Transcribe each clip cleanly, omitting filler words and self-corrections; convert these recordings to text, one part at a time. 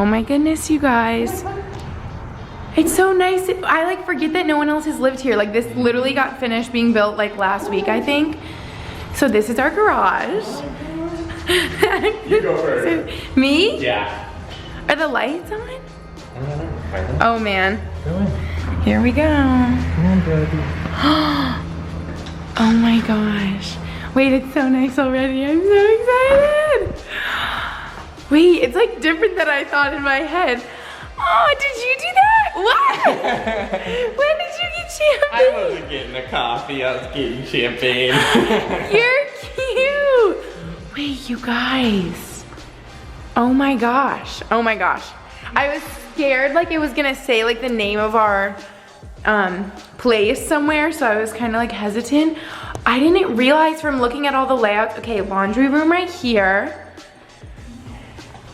my goodness, you guys. It's so nice. I like forget that no one else has lived here. Like this literally got finished being built like last week, I think. So this is our garage. You go first. Me? Yeah. Are the lights on? I don't know. Oh man. Go in. Here we go. Come on, baby. Oh my gosh. Wait, it's so nice already. I'm so excited. Wait, it's like different than I thought in my head. Oh, did you do that? What? When did you get champagne? I wasn't getting a coffee, I was getting champagne. You're cute. Wait, you guys. Oh my gosh. Oh my gosh. I was scared like it was gonna say like the name of our place somewhere, so I was kind of like hesitant. I didn't realize from looking at all the layouts. Okay, laundry room right here.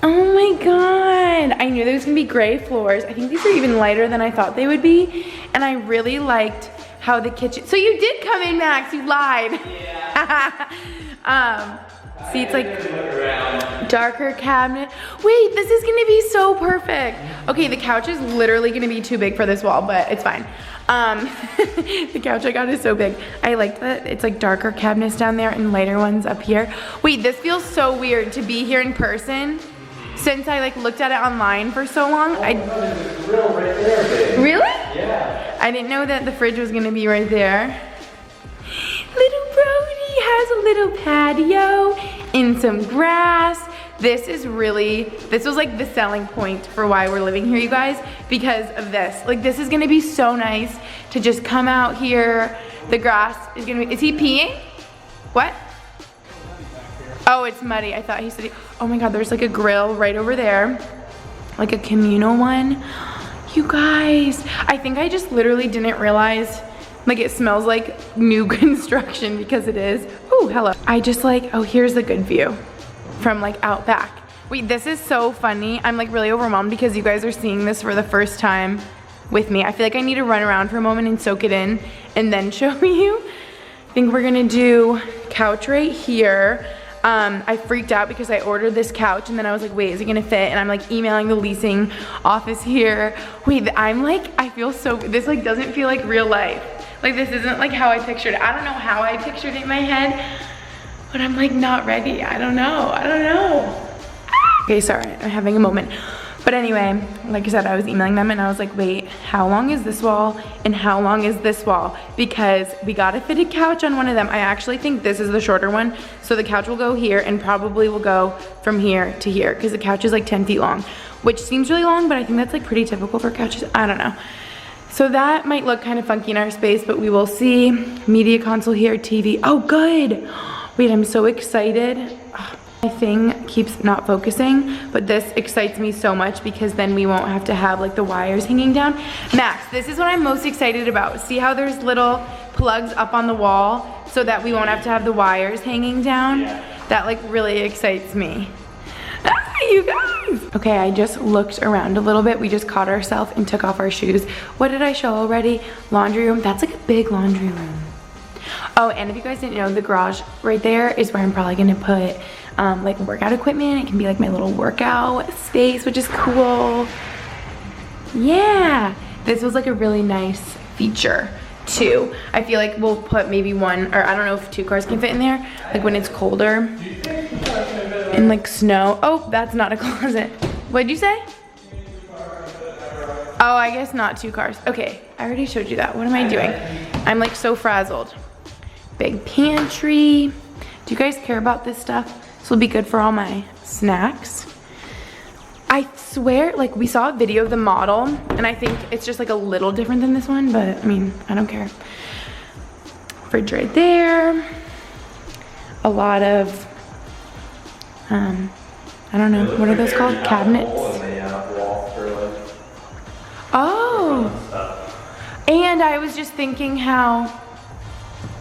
Oh my god. I knew there was gonna be gray floors. I think these are even lighter than I thought they would be. And I really liked how the kitchen, so you did come in, Max, you lied. Yeah. See, it's like darker cabinet. Wait, this is gonna be so perfect. Okay, the couch is literally gonna be too big for this wall, but it's fine. The couch I got is so big. I liked that it's like darker cabinets down there and lighter ones up here. Wait, this feels so weird to be here in person since I like looked at it online for so long. There's a grill right there, babe. Really? Yeah. I didn't know that the fridge was gonna be right there. Little Brody has a little patio and some grass. This was like the selling point for why we're living here, you guys, because of this. Like this is gonna be so nice to just come out here. The grass is gonna be, is he peeing? What? Oh, it's muddy. I thought he said, oh my God, there's like a grill right over there. Like a communal one. You guys, I think I just literally didn't realize like it smells like new construction because it is. Oh, hello. I just like, oh, here's the good view from like out back. Wait, this is so funny. I'm like really overwhelmed because you guys are seeing this for the first time with me. I feel like I need to run around for a moment and soak it in and then show you. I think we're gonna do couch right here. I freaked out because I ordered this couch and then I was like, wait, is it gonna fit? And I'm like emailing the leasing office here. Wait, I'm like, I feel so, this like doesn't feel like real life. Like this isn't like how I pictured it. I don't know how I pictured it in my head, but I'm like not ready. I don't know. Okay, sorry, I'm having a moment. But anyway, like I said, I was emailing them and I was like, wait, how long is this wall and how long is this wall? Because we got a fitted couch on one of them. I actually think this is the shorter one. So the couch will go here and probably will go from here to here because the couch is like 10 feet long, which seems really long, but I think that's like pretty typical for couches. I don't know. So that might look kind of funky in our space, but we will see. Media console here, TV. Oh, good. Wait, I'm so excited. My thing keeps not focusing, but this excites me so much because then we won't have to have like the wires hanging down. Max, this is what I'm most excited about. See how there's little plugs up on the wall so that we won't have to have the wires hanging down? Yeah. That like really excites me. Ah, you guys. Okay, I just looked around a little bit. We just caught ourselves and took off our shoes. What did I show already? Laundry room. That's like a big laundry room. Oh, and if you guys didn't know, the garage right there is where I'm probably gonna put like workout equipment. It can be like my little workout space, which is cool. Yeah, this was like a really nice feature too. I feel like we'll put maybe one, or I don't know if 2 cars can fit in there, like when it's colder and like snow. Oh, that's not a closet. What'd you say? Oh, I guess not 2 cars. Okay, I already showed you that. What am I doing? I'm like so frazzled. Big pantry. Do you guys care about this stuff? This will be good for all my snacks. I swear, like we saw a video of the model and I think it's just like a little different than this one, but I mean, I don't care. Fridge right there. A lot of, I don't know, what are those called? Cabinets. Oh. And I was just thinking how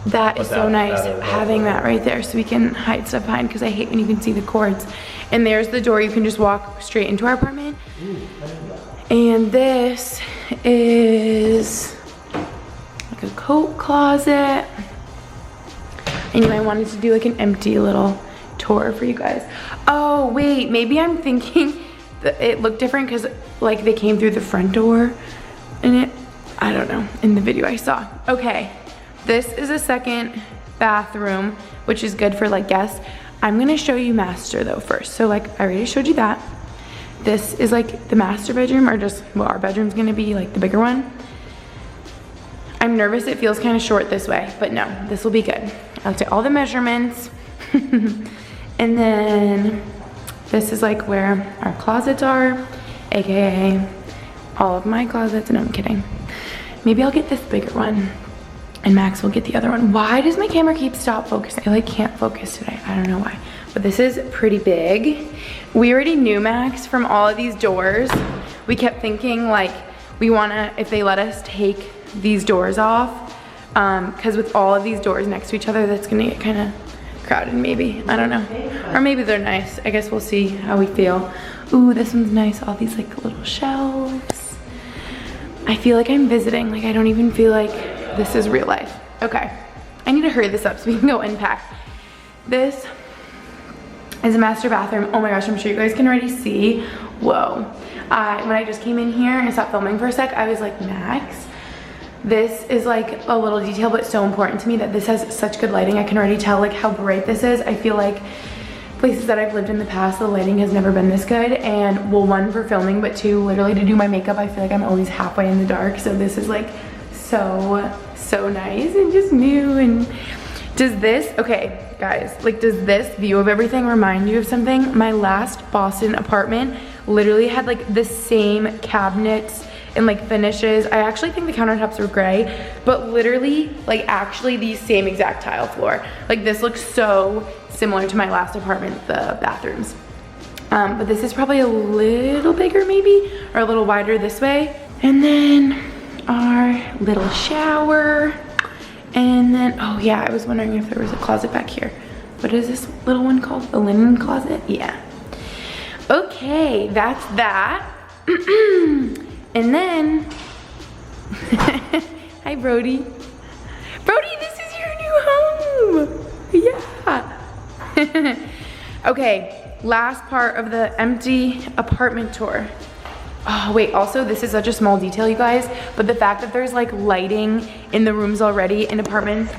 that is so nice, having that right there so we can hide stuff behind, because I hate when you can see the cords. And there's the door, you can just walk straight into our apartment. And this is like a coat closet. Anyway, I wanted to do like an empty little tour for you guys. Oh wait, maybe I'm thinking it looked different because like they came through the front door and I don't know, in the video I saw. Okay, this is a second bathroom, which is good for like guests. I'm gonna show you master though first. So like I already showed you that. This is like the master bedroom, or just what our bedroom's gonna be, like the bigger one. I'm nervous it feels kind of short this way, but no, this will be good. I'll take all the measurements. And then this is like where our closets are, AKA all of my closets. No, I'm kidding. Maybe I'll get this bigger one and Max will get the other one. Why does my camera keep stop focusing? I like can't focus today. I don't know why. But this is pretty big. We already knew Max from all of these doors. We kept thinking like we wanna, if they let us take these doors off, because with all of these doors next to each other, that's gonna get kind of crowded maybe. I don't know. Or maybe they're nice. I guess we'll see how we feel. Ooh, this one's nice. All these like little shelves. I feel like I'm visiting. Like I don't even feel like this is real life. Okay, I need to hurry this up so we can go unpack. This is a master bathroom. Oh my gosh, I'm sure you guys can already see. Whoa. When I just came in here and stopped filming for a sec, I was like, Max, this is like a little detail, but so important to me that this has such good lighting. I can already tell like how bright this is. I feel like places that I've lived in the past, the lighting has never been this good. And well, one, for filming, but two, literally to do my makeup, I feel like I'm always halfway in the dark. So this is like so nice and just new. And does this, okay guys, like does this view of everything remind you of something? My last Boston apartment literally had like the same cabinets and like finishes. I actually think the countertops were gray, but literally like actually the same exact tile floor. Like this looks so similar to my last apartment, the bathrooms. But this is probably a little bigger maybe, or a little wider this way. And then our little shower. And then, oh yeah, I was wondering if there was a closet back here. What is this little one called? The linen closet? Yeah. Okay, that's that. And then, hi Brody. Brody, this is your new home. Yeah. Okay, last part of the empty apartment tour. Oh wait, also this is such a small detail, you guys, but the fact that there's like lighting in the rooms already in apartments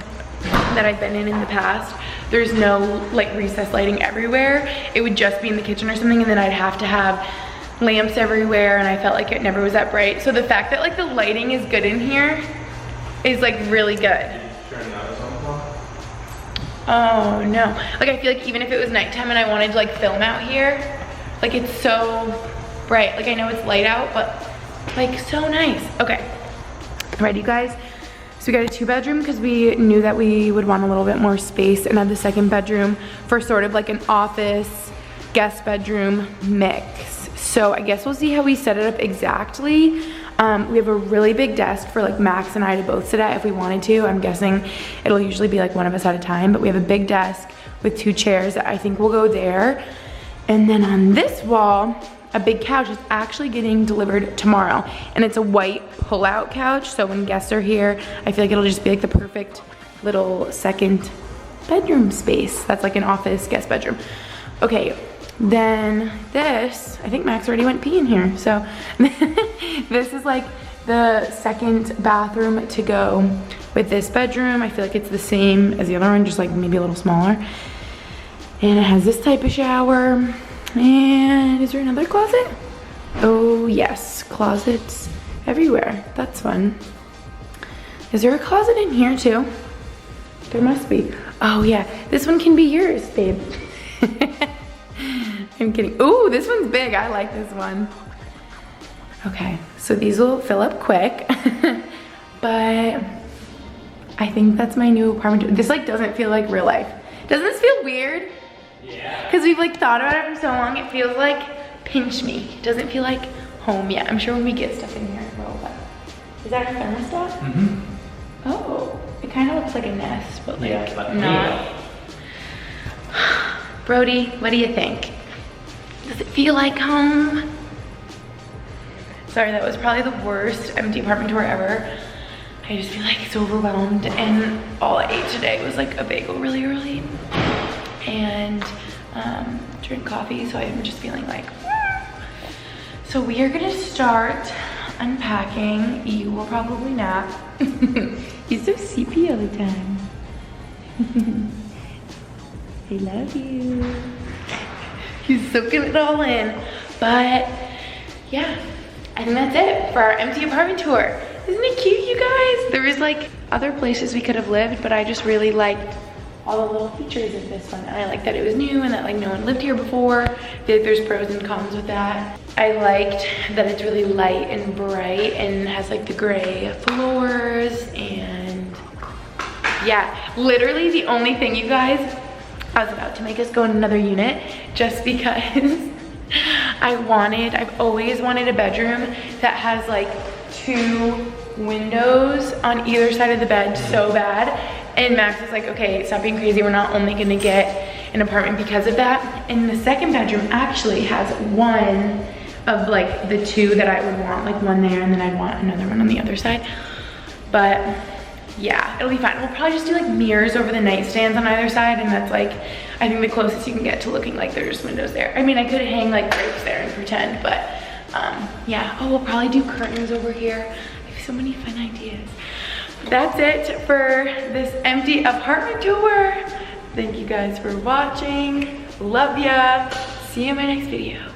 that I've been in the past, there's no like recessed lighting everywhere. It would just be in the kitchen or something, and then I'd have to have lamps everywhere, and I felt like it never was that bright. So the fact that like the lighting is good in here is like really good. Oh no, like I feel like even if it was nighttime and I wanted to like film out here, like it's so bright. Like I know it's light out, but like so nice. Okay, ready you guys? So we got a 2-bedroom because we knew that we would want a little bit more space, and have the 2nd bedroom for sort of like an office guest bedroom mix. So I guess we'll see how we set it up exactly. We have a really big desk for like Max and I to both sit at if we wanted to. I'm guessing it'll usually be like one of us at a time, but we have a big desk with 2 chairs that I think will go there. And then on this wall, a big couch is actually getting delivered tomorrow, and it's a white pull-out couch, so when guests are here, I feel like it'll just be like the perfect little 2nd bedroom space. That's like an office guest bedroom. Okay, then this, I think Max already went pee in here, so this is like the 2nd bathroom to go with this bedroom. I feel like it's the same as the other one, just like maybe a little smaller. And it has this type of shower. And is there another closet? Oh yes, closets everywhere. That's fun. Is there a closet in here too? There must be. Oh yeah, this one can be yours, babe. I'm kidding. Ooh, this one's big. I like this one. Okay, so these will fill up quick. But I think that's my new apartment. This like doesn't feel like real life. Doesn't this feel weird? Yeah. Because we've like thought about it for so long, it feels like pinch me. It doesn't feel like home yet. I'm sure when we get stuff in here, we'll but is that a thermostat? Mm-hmm. Oh, it kind of looks like a nest, but like yeah, but not. Brody, what do you think? Does it feel like home? Sorry, that was probably the worst empty apartment tour ever. I just feel like so overwhelmed, and all I ate today was like a bagel really early. And drink coffee, so I'm just feeling like So we are gonna start unpacking. You will probably nap. He's so sleepy all the time. I love you. He's soaking it all in. But yeah, I think that's it for our empty apartment tour. Isn't it cute, you guys? There was like other places we could have lived, but I just really liked all the little features of this one. And I liked that it was new and that like no one lived here before. There's pros and cons with that. I liked that it's really light and bright and has like the gray floors, and yeah, literally the only thing, you guys, I was about to make us go in another unit just because I've always wanted a bedroom that has like 2 windows on either side of the bed so bad. And Max is like, okay, stop being crazy. We're not only gonna get an apartment because of that. And the second bedroom actually has one of like the 2 that I would want, like one there and then I'd want another one on the other side. But yeah, it'll be fine. We'll probably just do like mirrors over the nightstands on either side, and that's like, I think the closest you can get to looking like there's windows there. I mean, I could hang like drapes there and pretend, but yeah. Oh, we'll probably do curtains over here. I have so many fun ideas. That's it for this empty apartment tour. Thank you guys for watching. Love ya. See you in my next video.